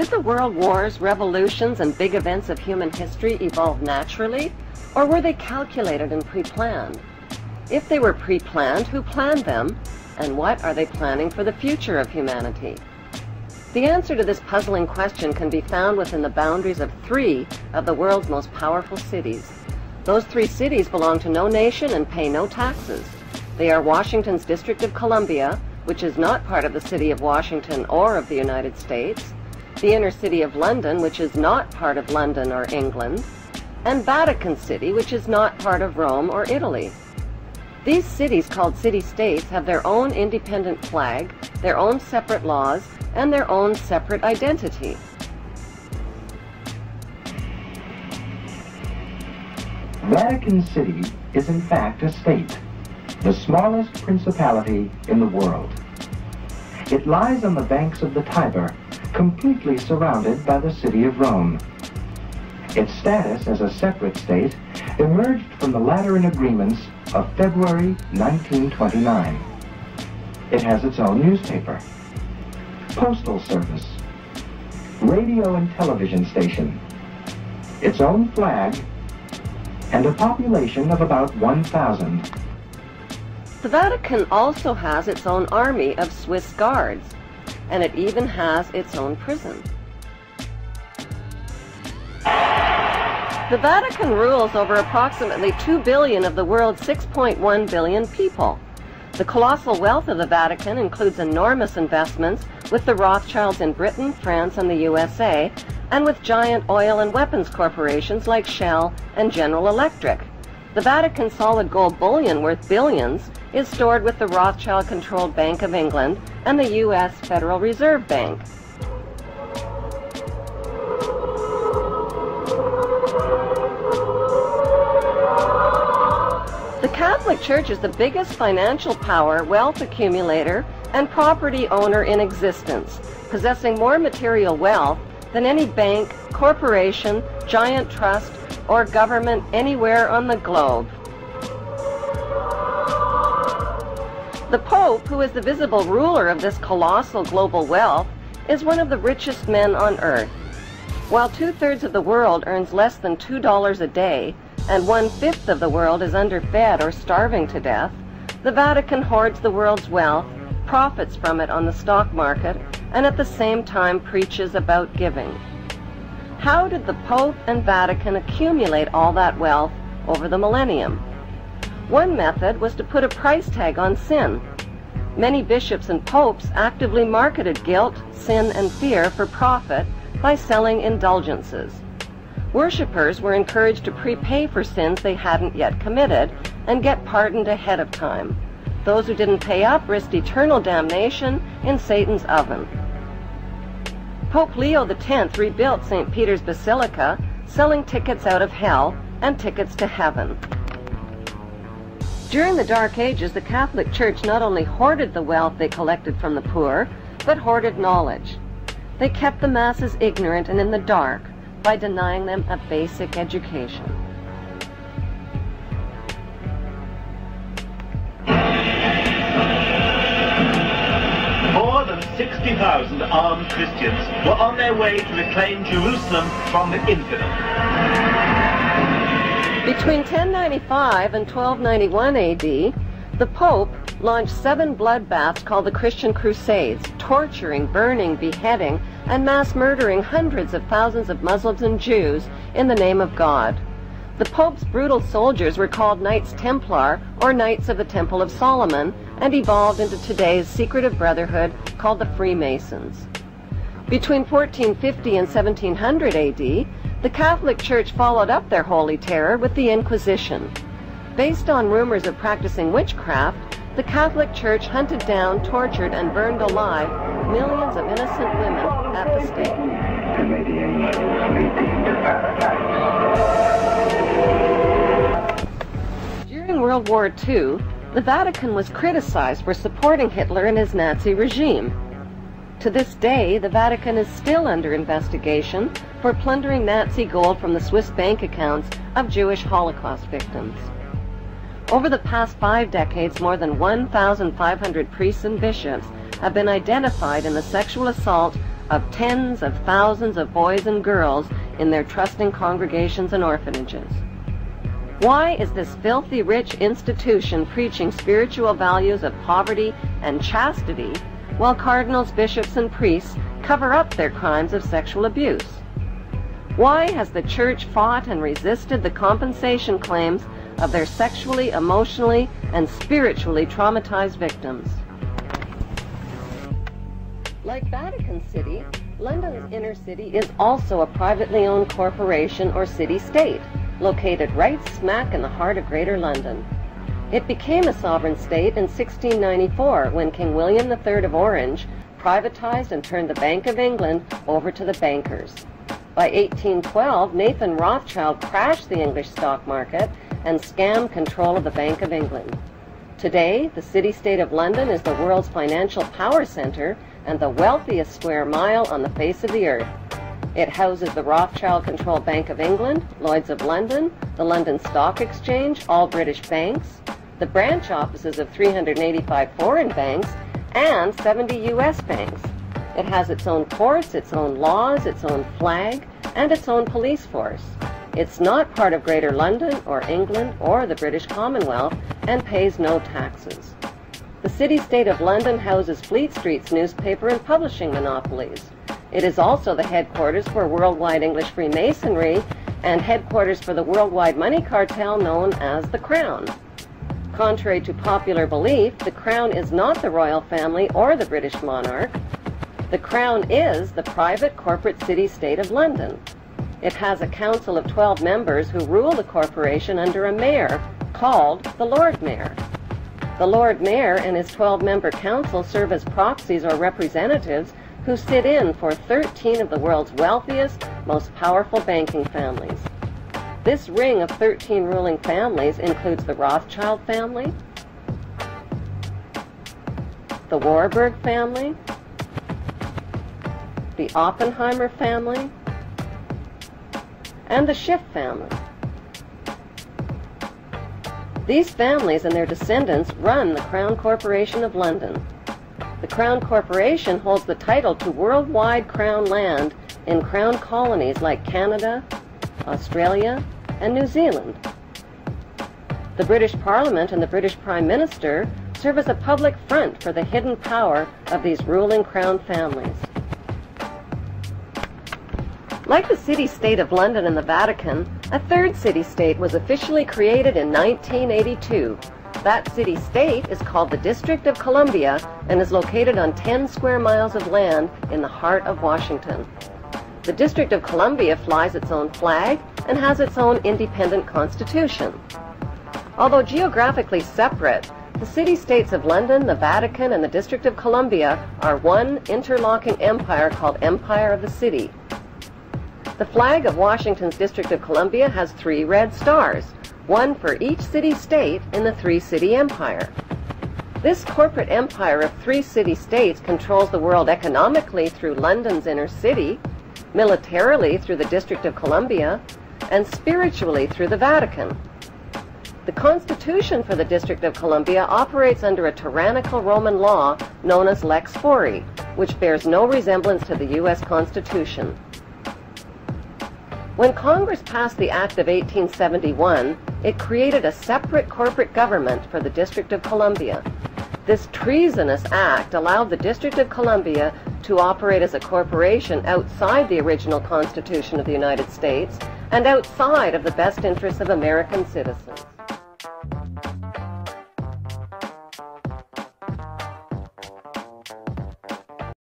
Did the world wars, revolutions, and big events of human history evolve naturally, or were they calculated and pre-planned? If they were pre-planned, who planned them, and what are they planning for the future of humanity? The answer to this puzzling question can be found within the boundaries of 3 of the world's most powerful cities. Those 3 cities belong to no nation and pay no taxes. They are Washington's District of Columbia, which is not part of the city of Washington or of the United States, the inner city of London, which is not part of London or England, and Vatican City, which is not part of Rome or Italy. These cities, called city-states, have their own independent flag, their own separate laws, and their own separate identity. Vatican City is in fact a state, the smallest principality in the world. It lies on the banks of the Tiber, completely surrounded by the city of Rome. Its status as a separate state emerged from the Lateran Agreements of February 1929. It has its own newspaper, postal service, radio and television station, its own flag, and a population of about 1,000. The Vatican also has its own army of Swiss guards, and it even has its own prison. The Vatican rules over approximately 2 billion of the world's 6.1 billion people. The colossal wealth of the Vatican includes enormous investments with the Rothschilds in Britain, France, and the USA, and with giant oil and weapons corporations like Shell and General Electric. The Vatican solid gold bullion worth billions is stored with the Rothschild-controlled Bank of England and the U.S. Federal Reserve Bank. The Catholic Church is the biggest financial power, wealth accumulator, and property owner in existence, possessing more material wealth than any bank, corporation, giant trust, or government anywhere on the globe. The Pope, who is the visible ruler of this colossal global wealth, is one of the richest men on earth. While 2/3 of the world earns less than $2 a day, and 1/5 of the world is underfed or starving to death, the Vatican hoards the world's wealth, profits from it on the stock market, and at the same time preaches about giving. How did the Pope and Vatican accumulate all that wealth over the millennium? One method was to put a price tag on sin. Many bishops and popes actively marketed guilt, sin, and fear for profit by selling indulgences. Worshippers were encouraged to prepay for sins they hadn't yet committed and get pardoned ahead of time. Those who didn't pay up risked eternal damnation in Satan's oven. Pope Leo X rebuilt St. Peter's Basilica, selling tickets out of hell and tickets to heaven. During the Dark Ages, the Catholic Church not only hoarded the wealth they collected from the poor, but hoarded knowledge. They kept the masses ignorant and in the dark by denying them a basic education. More than 60,000 armed Christians were on their way to reclaim Jerusalem from the infidel. Between 1095 and 1291 AD, the Pope launched 7 bloodbaths called the Christian Crusades, torturing, burning, beheading, and mass murdering hundreds of thousands of Muslims and Jews in the name of God. The Pope's brutal soldiers were called Knights Templar or Knights of the Temple of Solomon and evolved into today's secretive brotherhood called the Freemasons. Between 1450 and 1700 AD, the Catholic Church followed up their holy terror with the Inquisition. Based on rumors of practicing witchcraft, the Catholic Church hunted down, tortured, and burned alive millions of innocent women at the stake. During World War II, the Vatican was criticized for supporting Hitler and his Nazi regime. To this day, the Vatican is still under investigation for plundering Nazi gold from the Swiss bank accounts of Jewish Holocaust victims. Over the past 5 decades, more than 1,500 priests and bishops have been identified in the sexual assault of tens of thousands of boys and girls in their trusting congregations and orphanages? Why is this filthy rich institution preaching spiritual values of poverty and chastity while cardinals, bishops, and priests cover up their crimes of sexual abuse? Why has the church fought and resisted the compensation claims of their sexually, emotionally, and spiritually traumatized victims? Like Vatican City, London's inner city is also a privately owned corporation or city-state, located right smack in the heart of Greater London. It became a sovereign state in 1694 when King William III of Orange privatized and turned the Bank of England over to the bankers. By 1812, Nathan Rothschild crashed the English stock market and scammed control of the Bank of England. Today, the city-state of London is the world's financial power center and the wealthiest square mile on the face of the earth. It houses the Rothschild-controlled Bank of England, Lloyd's of London, the London Stock Exchange, all British banks, the branch offices of 385 foreign banks, and 70 U.S. banks. It has its own courts, its own laws, its own flag, and its own police force. It's not part of Greater London or England or the British Commonwealth and pays no taxes. The city-state of London houses Fleet Street's newspaper and publishing monopolies. It is also the headquarters for worldwide English Freemasonry and headquarters for the worldwide money cartel known as the Crown. Contrary to popular belief, the Crown is not the royal family or the British monarch. The Crown is the private corporate city-state of London. It has a council of 12 members who rule the corporation under a mayor called the Lord Mayor. The Lord Mayor and his 12-member council serve as proxies or representatives who sit in for 13 of the world's wealthiest, most powerful banking families. This ring of 13 ruling families includes the Rothschild family, the Warburg family, the Oppenheimer family, and the Schiff family. These families and their descendants run the Crown Corporation of London. The Crown Corporation holds the title to worldwide Crown land in Crown colonies like Canada, Australia, and New Zealand. The British Parliament and the British Prime Minister serve as a public front for the hidden power of these ruling Crown families. Like the city-state of London and the Vatican, a third city-state was officially created in 1982. That city-state is called the District of Columbia and is located on 10 square miles of land in the heart of Washington. The District of Columbia flies its own flag and has its own independent constitution. Although geographically separate, the city-states of London, the Vatican, and the District of Columbia are one interlocking empire called Empire of the City. The flag of Washington's District of Columbia has 3 red stars, one for each city-state in the 3-city empire. This corporate empire of 3 city-states controls the world economically through London's inner city, militarily through the District of Columbia, and spiritually through the Vatican. The Constitution for the District of Columbia operates under a tyrannical Roman law known as Lex Fori, which bears no resemblance to the U.S. Constitution. When Congress passed the Act of 1871, it created a separate corporate government for the District of Columbia. This treasonous act allowed the District of Columbia to operate as a corporation outside the original Constitution of the United States and outside of the best interests of American citizens.